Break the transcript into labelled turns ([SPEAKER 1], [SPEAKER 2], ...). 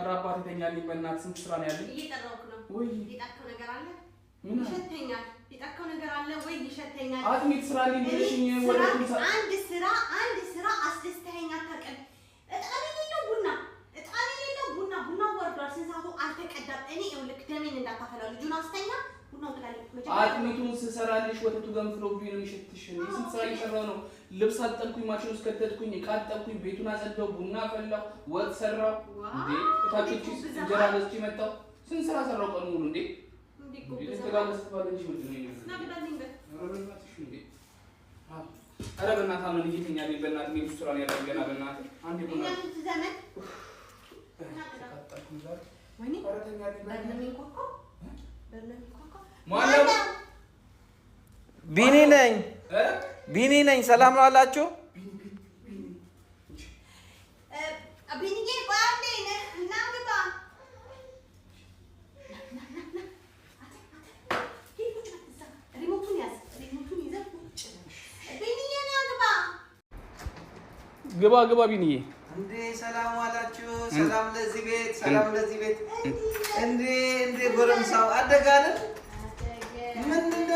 [SPEAKER 1] አራባት ተኛልኝ በእናት ስንት ስራ ነው ያለኝ
[SPEAKER 2] እየጠራሁት ነው
[SPEAKER 1] ወይ
[SPEAKER 2] ይጣከው ነገር አለ ይሸተኛል ይጣከው ነገር አለ ወይ ይሸተኛል
[SPEAKER 1] አጥሚት ስራ ላይ ምንሽኝ ወደ
[SPEAKER 2] አንድ ስራ አስደስተኛ ታቀል እጣኔ ሌለው ቡና ወርዷል ስንሳቱ አልተቀዳም እኔ ይኸውልህ ደሜን እንዳታፈላው ልጁን አስተኛ ቡናው ተላልኩ መጀመሪያ
[SPEAKER 1] አጥሚቱን ስሰራልሽ ወተቱ ገንፍሎብኝ ነው የሚሸትሽ ስንት ስራ እየሰራሁ ነው ልብስ አጠብኩኝ ማሽን ውስጥ ከተትኩኝ ቃጠብኩኝ ቤቱን አጸዳው ቡና ፈላው ወጥ ሰራው እንዴ እታቾች እንጀራ ገዝቼ መጣሁ ስንት ስራ ሰራው ቀኑ ሙሉ እንዴ ተጋለስ ባለንጂ ምንድነው ኧረ በእናትህ አሁን እየተኛልኝ በእናትህ ምን ስራ ነው ያደረገና በእናትህ አንዴ ቡና
[SPEAKER 2] ዘመን
[SPEAKER 1] ወይኔ ኧረ ተኛልኝ
[SPEAKER 3] ቢኒ ነኝ ሰላም ነው አላችሁ
[SPEAKER 2] ቢኒዬ ቆያለ እና ግባ ሪሞቱን ይዘህ ቢኒዬ ና
[SPEAKER 1] ግባ ቢኒዬ
[SPEAKER 3] እንዴ ሰላም አላችሁ ሰላም ለዚህ ቤት እንዴ ጎረምሳው አደጋለን ምን